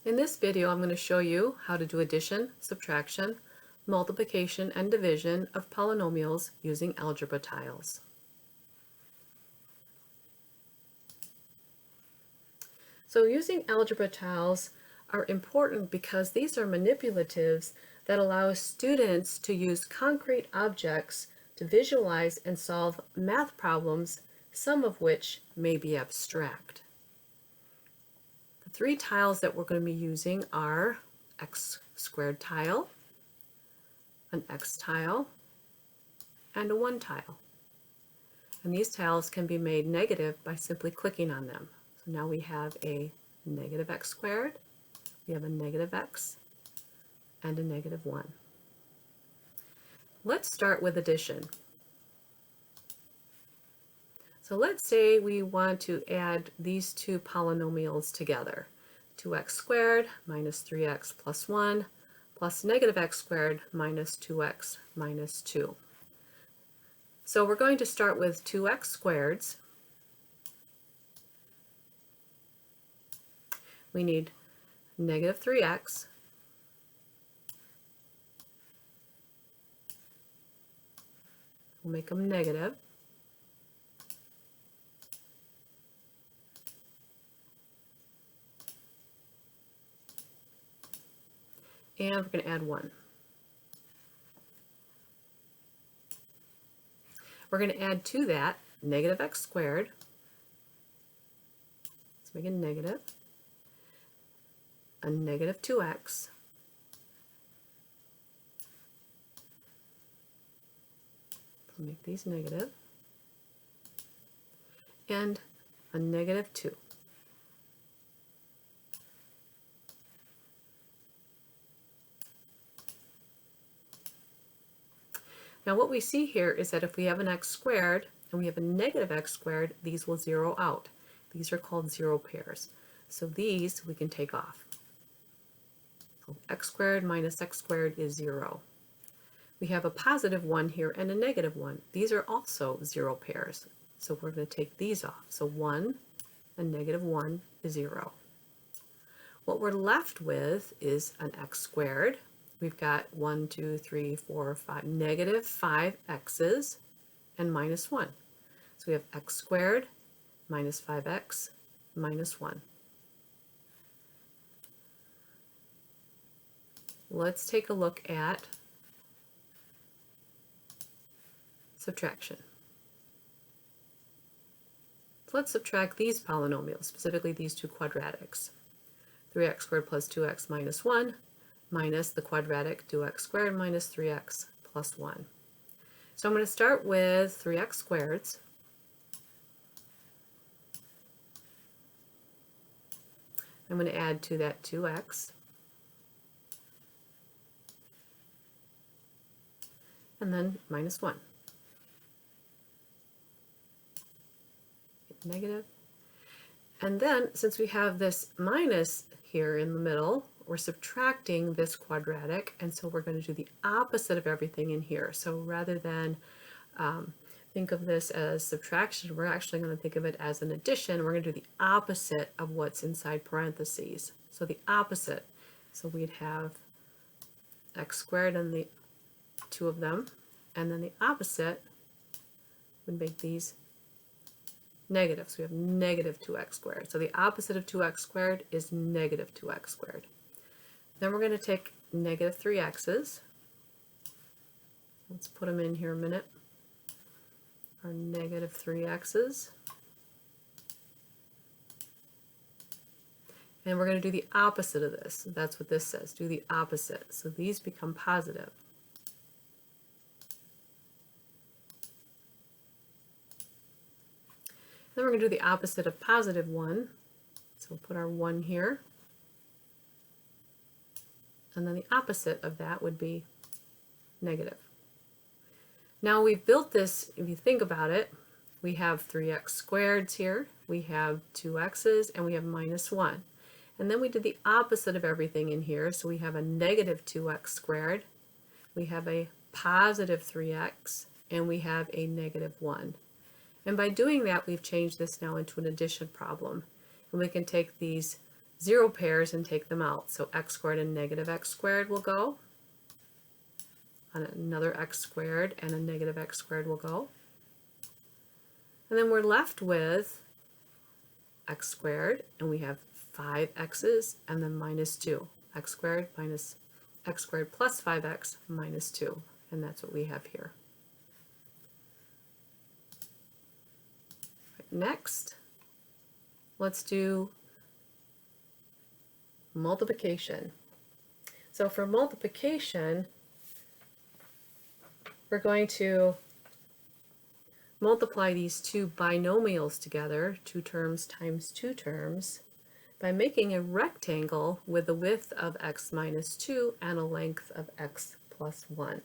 In this video, I'm going to show you how to do addition, subtraction, multiplication, and division of polynomials using algebra tiles. So using algebra tiles are important because these are manipulatives that allow students to use concrete objects to visualize and solve math problems, some of which may be abstract. The three tiles that we're going to be using are x squared tile, an x tile, and a 1 tile. And these tiles can be made negative by simply clicking on them. So now we have a negative x squared, we have a negative x, and a negative 1. Let's start with addition. So let's say we want to add these two polynomials together. 2x squared minus 3x plus 1 plus negative x squared minus 2x minus 2. So we're going to start with 2x squareds. We need negative 3x we'll make them negative. And we're going to add 1. We're going to add to that negative x squared. Let's make it negative. A negative 2x. We'll make these negative. And a negative 2. Now what we see here is that if we have an x squared and we have a negative x squared, these will zero out. These are called zero pairs. So these we can take off. So x squared minus x squared is 0. We have a positive 1 here and a negative 1. These are also zero pairs. So we're going to take these off. So 1 and negative 1 is 0. What we're left with is an x squared. We've got 1, 2, 3, 4, 5, negative 5 x's and minus 1. So we have x squared minus 5x minus 1. Let's take a look at subtraction. So let's subtract these polynomials, specifically these two quadratics. 3x squared plus 2x minus 1 minus the quadratic 2x squared minus 3x plus 1. So I'm going to start with 3x squareds. I'm going to add to that 2x. And then minus 1. Negative. And then, since we have this minus here in the middle, we're subtracting this quadratic, and so we're going to do the opposite of everything in here. So rather than think of this as subtraction, we're actually going to think of it as an addition. We're going to do the opposite of what's inside parentheses. So the opposite. So we'd have x squared and the two of them, and then the opposite would make these negative. So we have negative 2x squared. So the opposite of 2x squared is negative 2x squared. Then we're going to take negative 3x's. Let's put them in here a minute. Our negative 3x's. And we're going to do the opposite of this. That's what this says. Do the opposite. So these become positive. Then we're going to do the opposite of positive 1. So we'll put our 1 here. And then the opposite of that would be negative. Now we've built this, if you think about it, we have 3x squareds here, we have 2x's, and we have minus 1. And then we did the opposite of everything in here, so we have a negative 2x squared, we have a positive 3x, and we have a negative 1. And by doing that, we've changed this now into an addition problem. And we can take these zero pairs and take them out. So x squared and negative x squared will go. And another x squared and a negative x squared will go. And then we're left with x squared, and we have 5 x's and then minus 2. X squared minus x squared plus 5x minus 2. And that's what we have here. Next, let's do multiplication. So for multiplication, we're going to multiply these two binomials together, 2 terms times 2 terms, by making a rectangle with a width of x minus 2 and a length of x plus 1.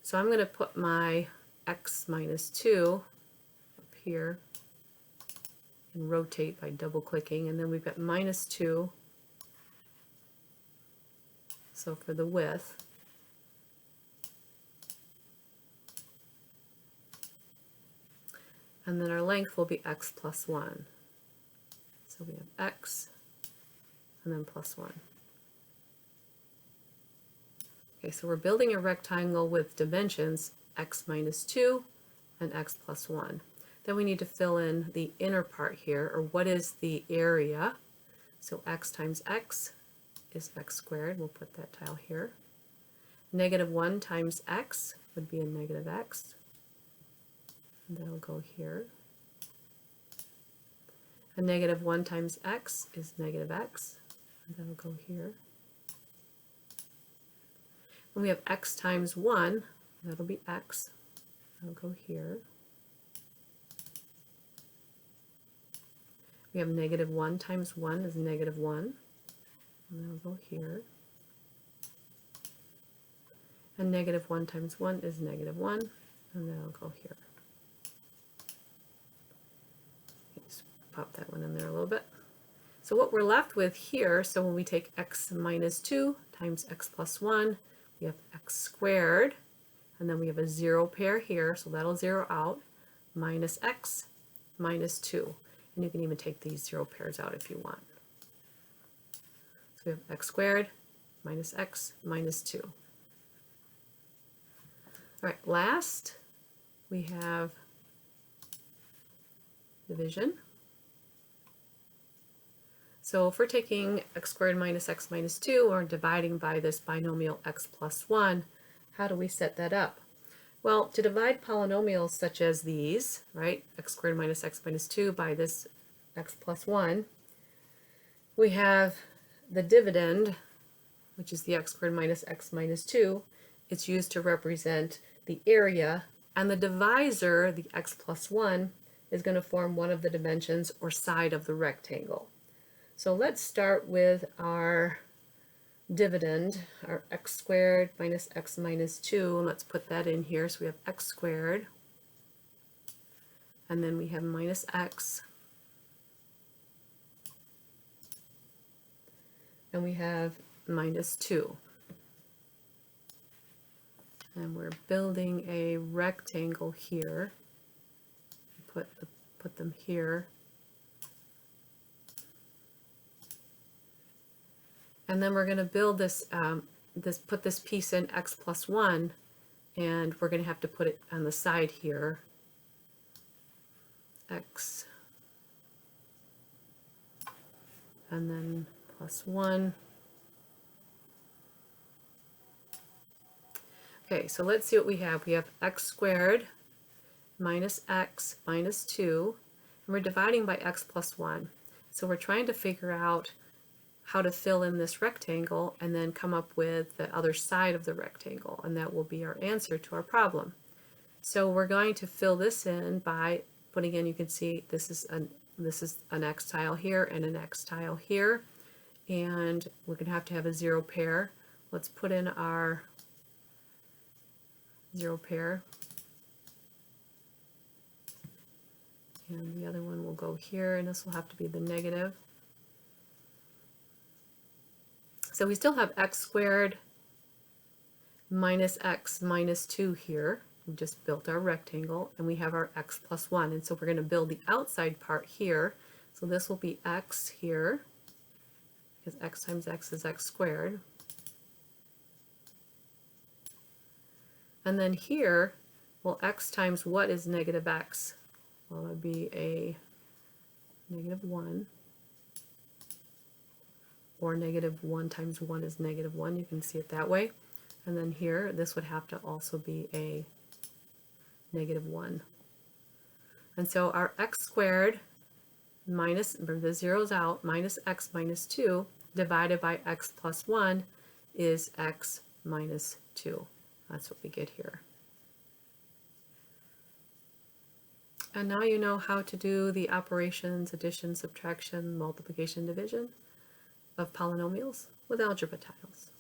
So I'm going to put my x minus 2 up here and rotate by double clicking, and then we've got minus 2, so for the width. And then our length will be x plus 1. So we have x and then plus 1. Okay, so we're building a rectangle with dimensions x minus 2 and x plus 1. Then we need to fill in the inner part here, or what is the area. So x times x is x squared. We'll put that tile here. Negative 1 times x would be a negative x. And that'll go here. A negative 1 times x is negative x. And that'll go here. And we have x times 1. That'll be x. That'll go here. We have negative 1 times 1 is negative 1. And that'll go here. And negative 1 times 1 is negative 1. And that'll go here. Pop that one in there a little bit. So what we're left with here, so when we take x minus 2 times x plus 1, we have x squared, and then we have a 0 pair here, so that'll 0 out, minus x minus 2. And you can even take these 0 pairs out if you want. So we have x squared minus x minus 2. All right, last we have division. So if we're taking x squared minus x minus 2 or dividing by this binomial x plus 1, how do we set that up? Well, to divide polynomials such as these, right, x squared minus x minus 2 by this x plus 1, we have the dividend, which is the x squared minus x minus 2. It's used to represent the area, and the divisor, the x plus 1, is going to form one of the dimensions or side of the rectangle. So let's start with our dividend, our x squared minus x minus 2, and let's put that in here. So we have x squared, and then we have minus x, and we have minus 2. And we're building a rectangle here. Put them here. And then we're going to build this, put this piece in x plus 1, and we're going to have to put it on the side here, x, and then plus 1. Okay, so let's see what we have. We have x squared minus x minus 2, and we're dividing by x plus 1. So we're trying to figure out how to fill in this rectangle and then come up with the other side of the rectangle, and that will be our answer to our problem. So we're going to fill this in by putting in, you can see this is an x tile here and an x tile here, and we're going to have a 0 pair. Let's put in our 0 pair, and the other one will go here, and this will have to be the negative. So we still have x squared minus x minus 2 here. We just built our rectangle, and we have our x plus 1. And so we're going to build the outside part here. So this will be x here. because x times x is x squared. And then here, well, x times what is negative x? Well, it would be a negative 1. Or negative 1 times 1 is negative 1. You can see it that way. And then here, this would have to also be a negative 1. And so our x squared minus, remember the zero's out, minus x minus 2 divided by x plus 1 is x minus 2. That's what we get here. And now you know how to do the operations, addition, subtraction, multiplication, division of polynomials with algebra tiles.